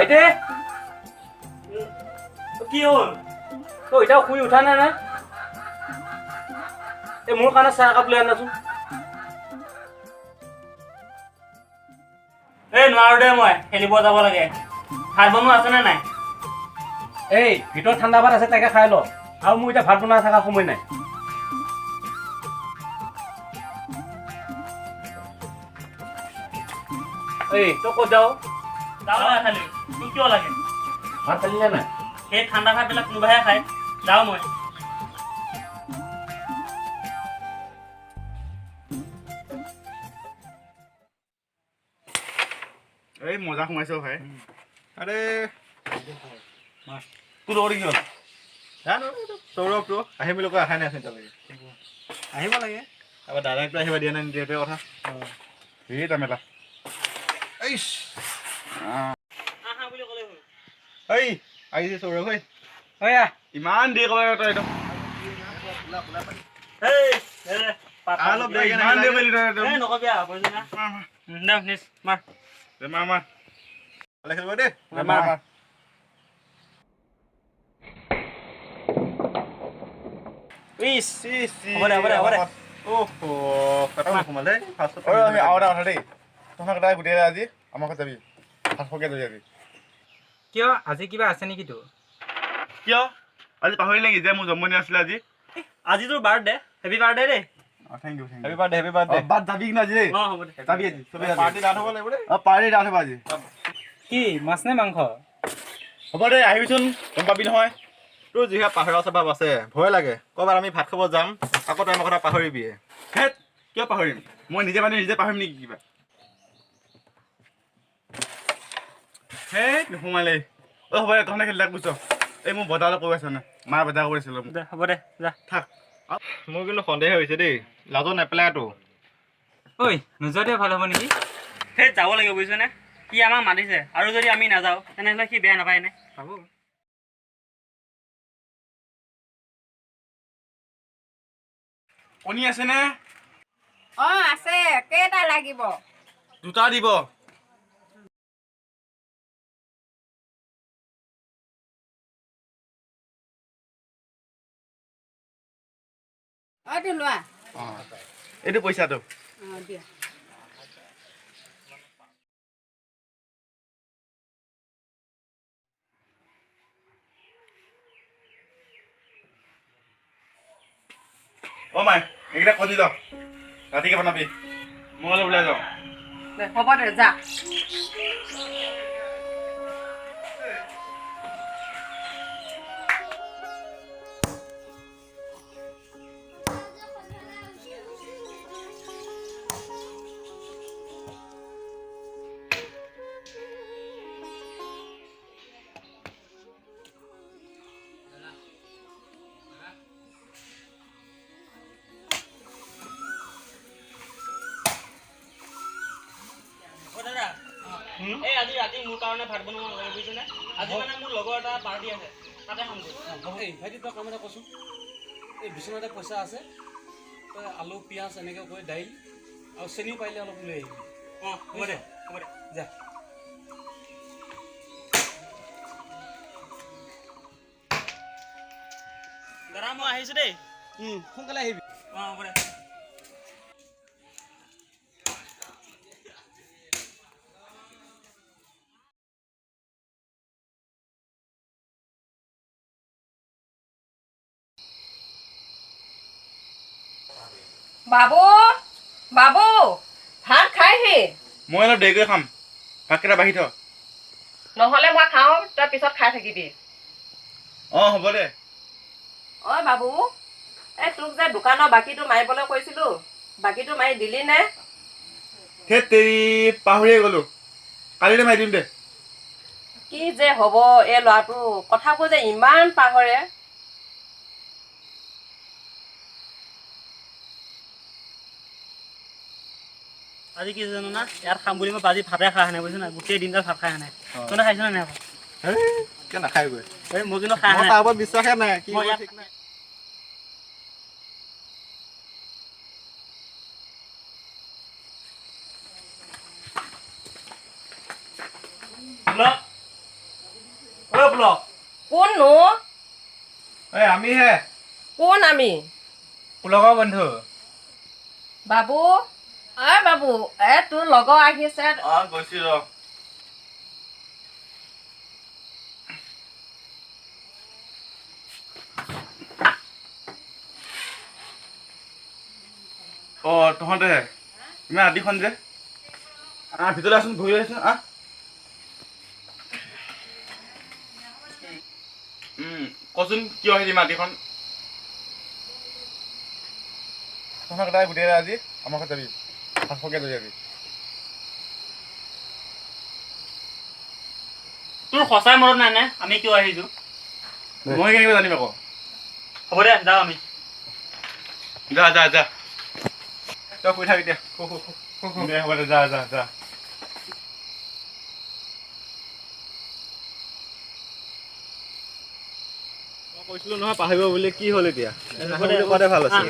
ভাইটি কি হ'ল তই এতিয়াও শুই উঠা নাই না এই মোৰ কাৰণে চাহ একাপ লৈ আনাচোন এই নোৱাৰো দে মই খেলিব যাব লাগে ভাত বনোৱা আছে নে নাই এই ভিতৰত ঠাণ্ডা ভাত আছে তাকে খাই ল আৰু মোৰ এতিয়া ভাত বনাই থকা সময় নাই এই তই ক'ত যাও যাও খালি তোৰ কিয় লাগে ভাত খালি নে নাই সেই ঠাণ্ডা ভাতবিলাক কোনোবাহে খায় যাওঁ মই এই মজা সোমাইছো ভাই আরে তোৰ লগৰ কি হ'ল জানো সৌৰভটো আহিম বুলি কৈ আশাই নাই চিন্তালৈকে আহিব লাগে আকৌ দাদাকটো আহিব দিয়া নাই নিদিয়ে কথা সেই তামেলা এইচ এই আহিছে সৌৰভ ঐ অয়া ইমান দেৰি ক'ব তই একদম অলপ দেৰিকে ইমান দেৰি বুলি তই একদম নকবি মাৰ মাৰ মাৰ ভালে খেলিব দেই মাৰ ইস হ'ব দে ওহো কথা সোমালে ফাৰ্ষ্টত আৰু এটা কথা দেই তোমাক এটা গোটেই আজি আমাৰ ঘৰত যাবি ভাত খোৱাকৈ যাবি কিয় আজি কিবা আছে নেকি তোৰ কিয় আজি পাহৰিলি নেকি যে মোৰ জন্মদিন আছিলে আজি তোৰ বাৰ্থডে হেপী বাৰ্থডে দেই থেংক ইউ হেপী বাৰ্থডে বাট যাবি কি না আজি দেই হ'ব দে যাবি আজি চবে পাৰ্টি ডাঠ হ'ব লাগিব দেই পাৰ্টি ডাঠ হ'ব আজি কি মাছ নে মাংস হ'ব দে আহিবিচোন গম পাবি নহয় তোৰ যিহে পাহৰা স্বভাৱ আছে ভয় লাগে ক'ৰবাত আমি ভাত খাব যাম আকৌ তই মোৰ কথা পাহৰিবি হেত কিয় পাহৰিম মই নিজে মানে নিজে পাহৰিম নেকি কিবা হেই নোসোমালে হ'ব দে তহঁতে খেলি থাক বুজিছ এই মোৰ বজাৰলৈ কৈ আছে মানে মায়ে বজাৰ কৰিছিলোঁ হ'ব দে যা থাক মোৰ কিন্তু সন্দেহ হৈছে দেই লাজো নেপেলাইতো ঐ নোযোৱাটোৱে ভাল হ'ব নেকি সেই যাব লাগিব বুজিছনে সি আমাক মাতিছে আৰু যদি আমি নাযাওঁ তেনেহ'লে সি বেয়া নাপায় নে পাব কণী আছেনে আছে কেইটা লাগিব দুটা দিব এইটো লোৱা এইটো পইচাটো দিয়া মাই এইকেইটা কণী যাওঁ ৰাতিকে বনাবি মই অলপ ওলাই যাওঁ হ'ব দে যা এই আজি ৰাতি মোৰ কাৰণে ভাত বনাব নালাগে বুজিছনে আজি মানে মোৰ লগৰ এটা পাৰ্টি আছে তাতে খামগৈ এই ভাইটি তই কাম এটা কচোন এই বিচনাতে পইচা আছে তই আলু পিঁয়াজ এনেকৈ কৰি দাইল আৰু চেনিও পাৰিলে অলপ লৈ আহিবি হ'ব দে যা দাদা মই আহিছোঁ দেই সোনকালে আহিবি হ'ব দে বাবু বাবু ভাত খাইহি মই অলপ দেৰিকৈ খাম ভাতকেইটা বাঢ়ি থ নহ'লে মই খাওঁ তই পিছত খাই থাকিবি হ'ব দে ঐ বাবু এই তোক যে দোকানৰ বাকীটো মাৰিবলৈ কৈছিলোঁ বাকীটো মাৰি দিলি নে সেই তেৰি পাহৰিয়ে গ'লোঁ কালিলৈ মাৰি দিম দে কি যে হ'ব এই ল'ৰাটো কথাবোৰ যে ইমান পাহৰে আজি কি জানো না ইয়াত খাম বুলি মই আজি ভাতে খাই নাই বুজিছ না গোটেই দিনডাল ভাত খাই নাই তহঁতে খাইছ নাই কিয় নাখায়গৈ এই মই কিন্তু খাই তাৰ ওপৰত বিশ্বাসে নাই কি মই ঠিক নাই পুলক কোননো এই আমিহে কোন আমি পুলকৰ বন্ধু বাবু বাবু তোৰ লগৰ আহিছে গৈছি ৰ তহঁতে ইমান ৰাতিখন যে ভিতৰলৈ আছোন ঘূৰি আহিছোন কচোন কিয় আহিলি মাটিখন তহঁতক তাই গোটেই আজি আমাৰ ঘৰত যাবি 500কে লৈ যাবি তোৰ সঁচাই মনত নাই নে আমি কিয় আহিছো মই কেনেকৈ জানিম আকৌ হ'ব দে যাওঁ আমি যা যা যা তই শুই থাক এতিয়া দে হ'ব দে যা যা যা মই কৈছিলো নহয় পাহৰিব বুলি কি হ'ল এতিয়া কোৱাতে ভাল আছিল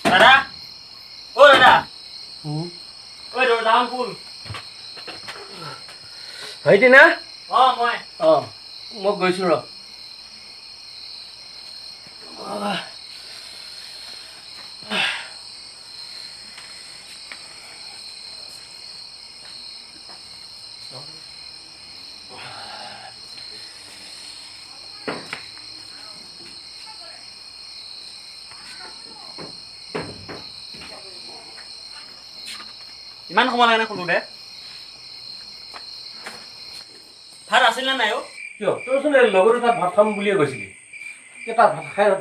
দাদা ঐ দাদা ঐ দৰ্জাখন খোল ভাইটি না মই মই গৈছোঁ ৰ ইমান সময় লাগে নে খোলোতে ভাত আছিল নে নাই অ' কিয় তোৰচোন লগৰ তাত ভাত খাম বুলিয়ে কৈছিলি তাত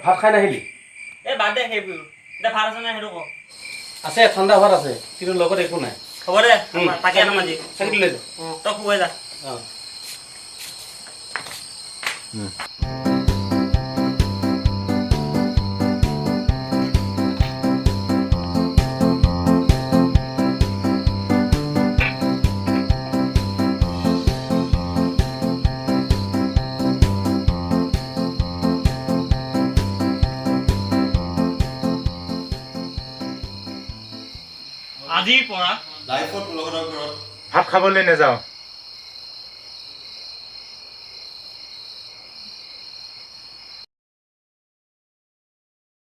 ভাত খাই নাহিলি এই বাদ দে সেইবোৰ এতিয়া ভাত আছে নাই সেইটো ক আছে ঠাণ্ডা ভাত আছে কিন্তু লগত একো নাই হ'ব দে তাকে আনো আজি চাকি লৈ যা তই শুৱাই যা অঁ আজিৰ পৰা ভাত খাবলৈ নাযাওঁ